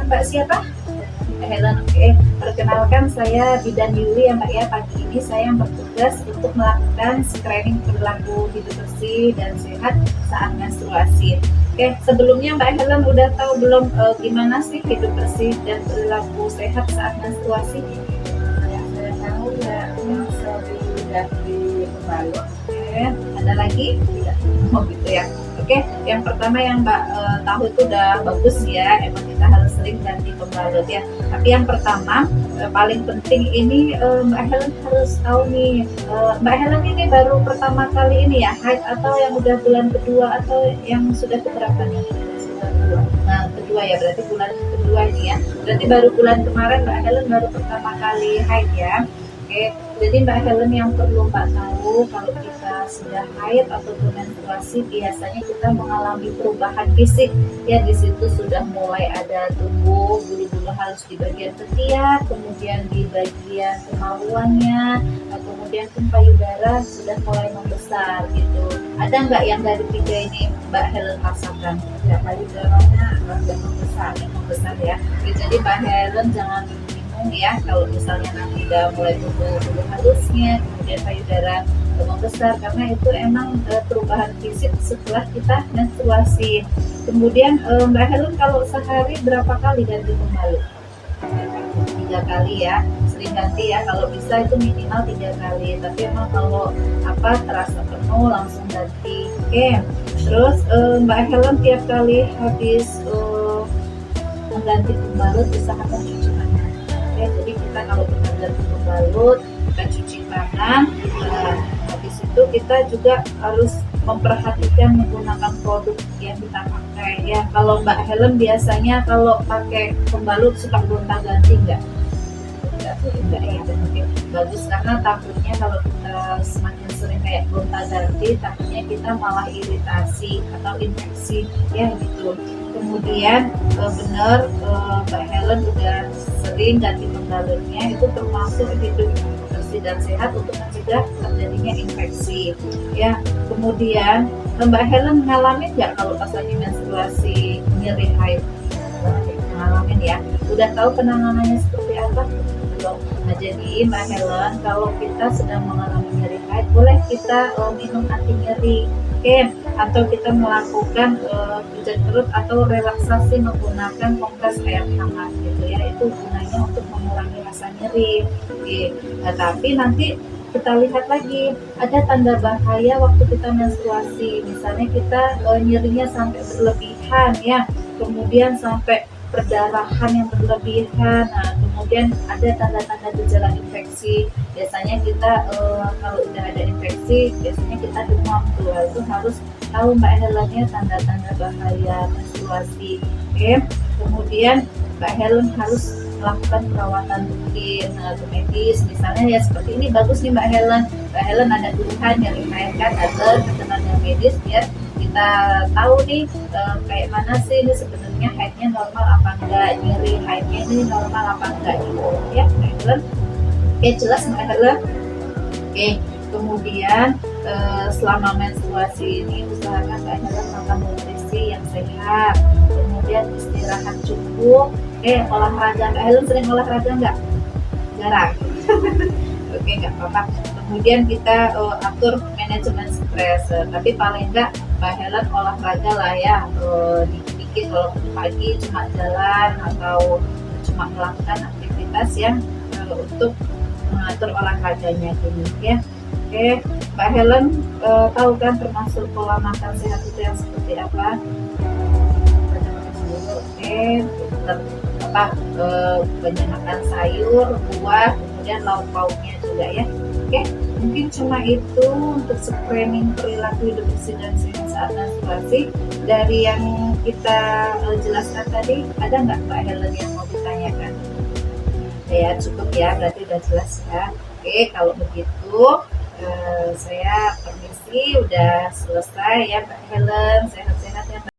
Mbak siapa? Mbak Helen. Oke, perkenalkan saya Bidan Yuli ya Mbak ya. Pagi ini saya bertugas untuk melakukan screening perilaku hidup bersih dan sehat saat menstruasi. Oke, sebelumnya Mbak Helen udah tahu belum gimana sih hidup bersih dan perilaku sehat saat menstruasi? Yang saya tahu ya yang sering dari pembalut. Oke, ada lagi? Tidak. Oh gitu ya. Oke, yang pertama yang Mbak tahu itu udah bagus ya. Emang kita harus sering ganti pembalut ya. Tapi yang pertama paling penting ini Mbak Helen harus tahu nih. Mbak Helen ini baru pertama kali ini ya haid atau yang udah bulan kedua atau yang sudah keberapa nih? Sudah dua. Nah, kedua ya, berarti bulan kedua ini ya. Berarti baru bulan kemarin Mbak Helen baru pertama kali haid ya. Oke, jadi Mbak Helen yang perlu Mbak tahu kalau kita sudah haid atau menstruasi biasanya kita mengalami perubahan fisik ya, di situ sudah mulai ada tumbuh bulu-bulu halus di bagian ketiak, kemudian di bagian kemaluannya, kemudian payudara sudah mulai membesar gitu. Ada nggak yang dari tiga ini Mbak Helen rasakan? Ya payudaranya agak membesar. Membesar ya. Jadi Mbak Helen jangan ya kalau misalnya nanti udah mulai tumbuh bulu halusnya, kemudian payudara membesar, karena itu emang perubahan fisik setelah kita menstruasi. Kemudian Mbak Helen kalau sehari berapa kali ganti pembalut? 3 kali ya, sering ganti ya, kalau bisa itu minimal 3 kali, tapi emang kalau terasa penuh langsung ganti. Oke, terus Mbak Helen tiap kali habis mengganti pembalut usahakan cuci tangan. Jadi kita kalau kita ganti pembalut, kita cuci tangan. Habis itu kita juga harus memperhatikan menggunakan produk yang kita pakai ya. Kalau Mbak Helen biasanya kalau pakai pembalut suka gonta-ganti enggak ya, oke, bagus, karena takutnya kalau kita semakin sering kayak gonta-ganti, takutnya kita malah iritasi atau infeksi ya gitu. Kemudian benar Mbak Helen udah sering ganti pembalutnya, itu termasuk hidup bersih dan sehat untuk mencegah terjadinya infeksi ya. Kemudian Mbak Helen ngalamin nggak kalau pas lagi menstruasi nyeri haid? Ngalamin ya. Udah tahu penanganannya seperti apa? Nah, jadi Mbak Helen kalau kita sedang mengalami nyeri haid, boleh kita minum anti nyeri, oke, atau kita melakukan pijat perut atau relaksasi menggunakan kompres air hangat gitu ya. Itu gunanya untuk mengurangi rasa nyeri. Oke. Nah, tapi nanti kita lihat lagi ada tanda bahaya waktu kita menstruasi, misalnya kita nyerinya sampai berlebihan ya, kemudian sampai perdarahan yang berlebihan. Nah, kemudian ada tanda-tanda gejala infeksi. Biasanya kita kalau udah ada infeksi, biasanya kita demam tuh. Itu harus tahu Mbak Helen ya tanda-tanda bahaya menstruasi. Oke. Kemudian Mbak Helen harus melakukan perawatan rutin medis, misalnya ya seperti ini. Bagus nih Mbak Helen. Mbak Helen ada keluhan nyeri haid kan, datang ke tenaga medis biar kita tahu nih kayak mana sih ini sebenarnya haidnya normal apa enggak, nyeri haidnya ini normal apa enggak gitu ya Mbak Helen. Oke, jelas Mbak Helen. Oke, kemudian selama menstruasi ini usahakan Mbak Helen makan nutrisi yang sehat, kemudian istirahat cukup. Olahraga, Mbak Helen sering olahraga nggak? Jarang. Oke, nggak apa-apa. Kemudian kita atur manajemen stres, tapi paling nggak Mbak Helen olahraga lah ya, dikit-dikit, kalau pagi cuma jalan atau cuma melakukan aktivitas yang untuk mengatur olahraganya gini ya. Oke, Mbak Helen tahu kan termasuk pola makan sehat itu yang seperti apa? Oke, banyak makan sayur, buah, kemudian lauk pauknya juga ya. Oke, mungkin cuma itu untuk screening perilaku hidup bersih dan sehat saat menstruasi. Dari yang kita jelaskan tadi, ada nggak Mbak Helen yang mau ditanyakan? Ya cukup ya, berarti udah jelas ya. Oke, kalau begitu saya permisi, udah selesai ya Mbak Helen. Sehat-sehat ya Mbak.